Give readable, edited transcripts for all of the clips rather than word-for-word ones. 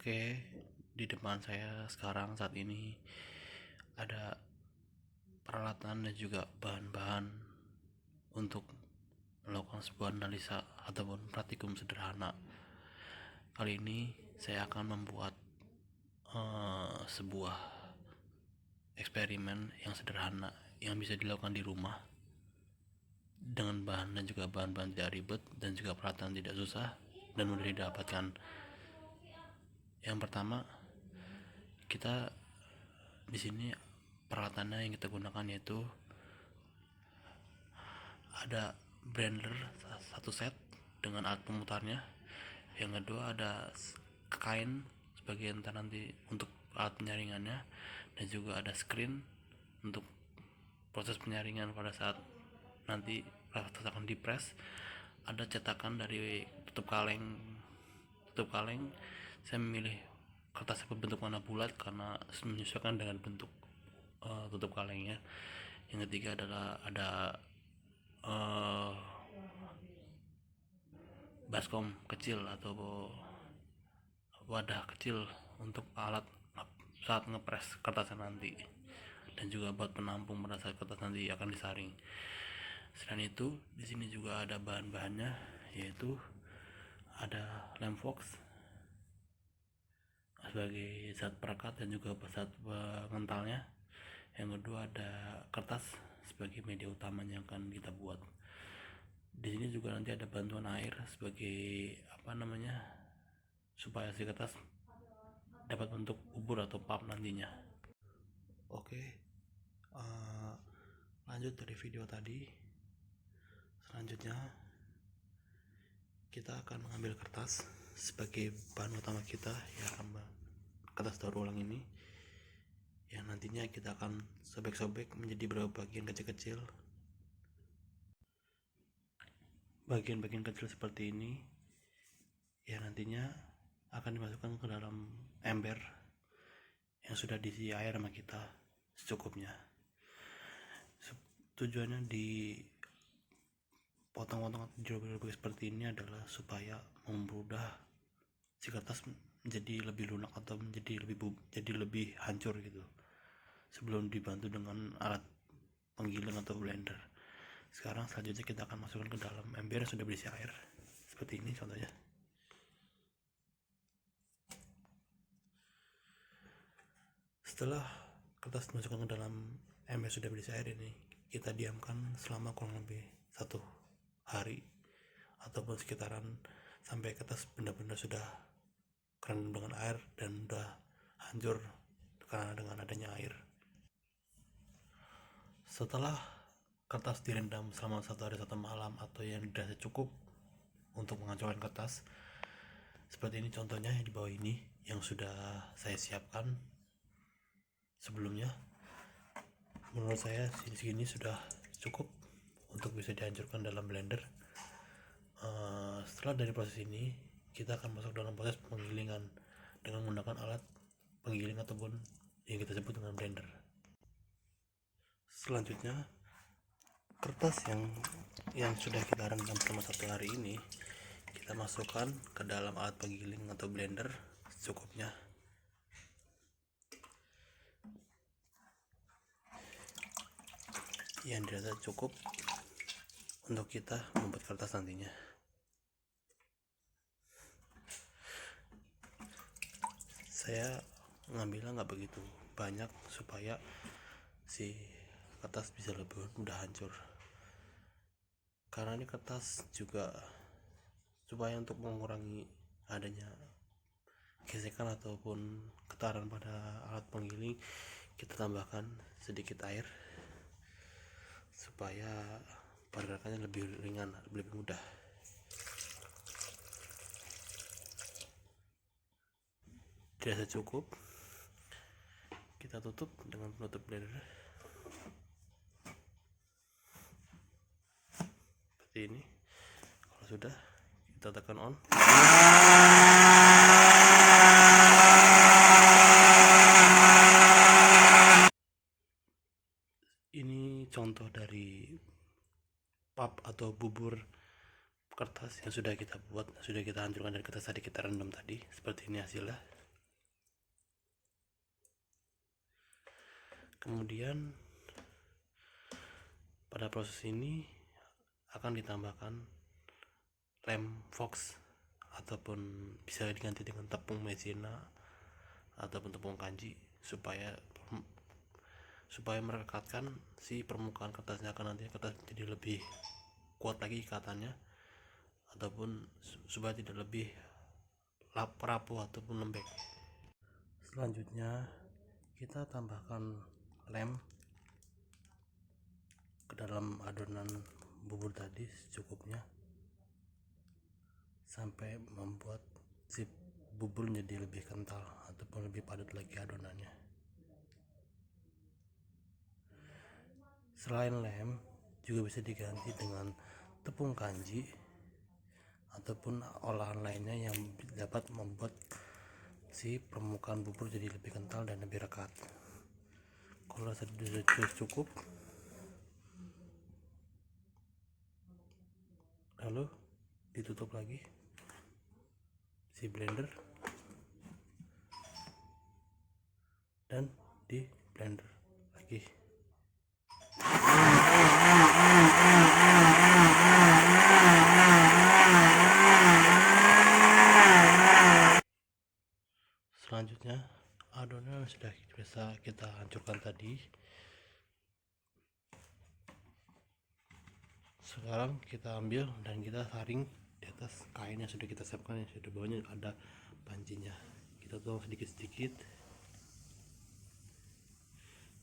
Oke, di depan saya sekarang saat ini ada peralatan dan juga bahan-bahan untuk melakukan sebuah analisa ataupun praktikum sederhana. Kali ini saya akan membuat sebuah eksperimen yang sederhana yang bisa dilakukan di rumah dengan bahan dan juga bahan-bahan tidak ribet dan juga peralatan tidak susah dan mudah didapatkan. Yang pertama, kita di sini peralatannya yang kita gunakan yaitu ada blender satu set dengan alat pemutarnya. Yang kedua ada kain sebagai nanti untuk alat penyaringannya, dan juga ada screen untuk proses penyaringan pada saat nanti kertas akan dipres. Ada cetakan dari tutup kaleng. Saya memilih kertas berbentuk warna bulat karena menyesuaikan dengan bentuk tutup kalengnya. Yang ketiga adalah ada baskom kecil atau wadah kecil untuk alat saat ngepres kertasnya nanti, dan juga buat penampung pada saat kertas nanti akan disaring. Selain itu, di sini juga ada bahan-bahannya, yaitu ada lem fox sebagai zat perekat dan juga zat pengentalnya. Yang kedua ada kertas sebagai media utamanya yang akan kita buat. Di sini juga nanti ada bantuan air sebagai supaya si kertas dapat bentuk bubur atau pulp nantinya. Oke, lanjut dari video tadi. Selanjutnya kita akan mengambil kertas sebagai bahan utama kita, ya, kertas daur ulang ini yang nantinya kita akan sobek-sobek menjadi beberapa bagian kecil-kecil. Bagian-bagian kecil seperti ini yang nantinya akan dimasukkan ke dalam ember yang sudah diisi air sama kita secukupnya. Tujuannya di potong-potong dirobek seperti ini adalah supaya mempermudah si kertas menjadi lebih lunak atau menjadi lebih hancur gitu sebelum dibantu dengan alat penggiling atau blender. Sekarang selanjutnya kita akan masukkan ke dalam ember yang sudah berisi air seperti ini contohnya. Setelah kertas dimasukkan ke dalam ember sudah berisi air ini, kita diamkan selama kurang lebih 1 hari ataupun sekitaran sampai kertas benar-benar sudah kerendam dengan air dan sudah hancur karena dengan adanya air. Setelah kertas direndam selama 1 hari 1 malam atau yang dirasa cukup untuk menghancurkan kertas, seperti ini contohnya yang di bawah ini yang sudah saya siapkan sebelumnya. Menurut saya segini sudah cukup untuk bisa dihancurkan dalam blender. Setelah dari proses ini, kita akan masuk dalam proses penggilingan dengan menggunakan alat penggiling ataupun yang kita sebut dengan blender. Selanjutnya, kertas yang sudah kita rendam selama 1 hari ini kita masukkan ke dalam alat penggiling atau blender secukupnya. Yang dirasa cukup untuk kita membuat kertas nantinya. Saya ngambilnya nggak begitu banyak supaya si kertas bisa lebih mudah hancur, karena ini kertas juga supaya untuk mengurangi adanya gesekan ataupun getaran pada alat penggiling, kita tambahkan sedikit air supaya pergerakannya lebih ringan, lebih mudah. Dirasa cukup, kita tutup dengan penutup blender seperti ini. Kalau sudah, kita tekan on. Ini contoh dari pulp atau bubur kertas yang sudah kita buat, sudah kita hancurkan dari kertas tadi, kita rendam tadi. Seperti ini hasilnya. Kemudian pada proses ini akan ditambahkan lem Fox ataupun bisa diganti dengan tepung maizena ataupun tepung kanji supaya merekatkan si permukaan kertasnya, akan nanti kertas jadi lebih kuat lagi ikatannya ataupun supaya tidak lebih rapuh ataupun lembek. Selanjutnya kita tambahkan lem ke dalam adonan bubur tadi secukupnya sampai membuat si bubur menjadi lebih kental ataupun lebih padat lagi adonannya. Selain lem juga bisa diganti dengan tepung kanji ataupun olahan lainnya yang dapat membuat si permukaan bubur jadi lebih kental dan lebih rekat. Kalau sudah cukup, lalu ditutup lagi si blender dan di blender lagi. Selanjutnya adonan sudah bisa kita hancurkan tadi. Sekarang kita ambil dan kita saring di atas kain yang sudah kita siapkan, yang sudah bawahnya ada pancinya. Kita tuang sedikit-sedikit,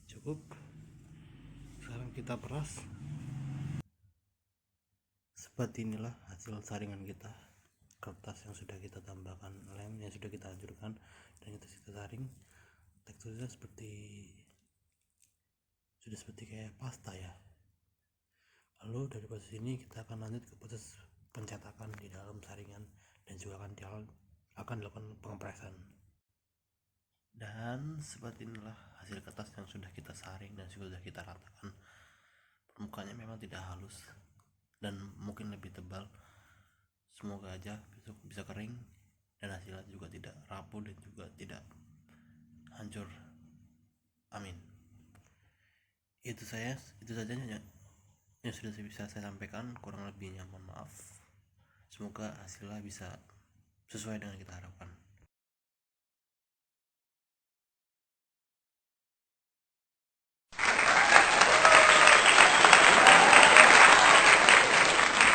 cukup. Sekarang kita peras. Seperti inilah hasil saringan kita, kertas yang sudah kita tambahkan lem yang sudah kita hancurkan dan kita saring. Teksturnya sudah seperti kayak pasta ya. Lalu dari proses ini kita akan lanjut ke proses pencetakan di dalam saringan dan juga akan dilakukan pengepresan. Dan seperti inilah hasil kertas yang sudah kita saring dan sudah kita ratakan. Permukaannya memang tidak halus dan mungkin lebih tebal. Semoga aja besok bisa kering dan hasilnya juga tidak rapuh dan juga tidak hancur. Amin. Itu saja yang sudah bisa saya sampaikan, kurang lebihnya mohon maaf. Semoga hasilnya bisa sesuai dengan kita harapkan.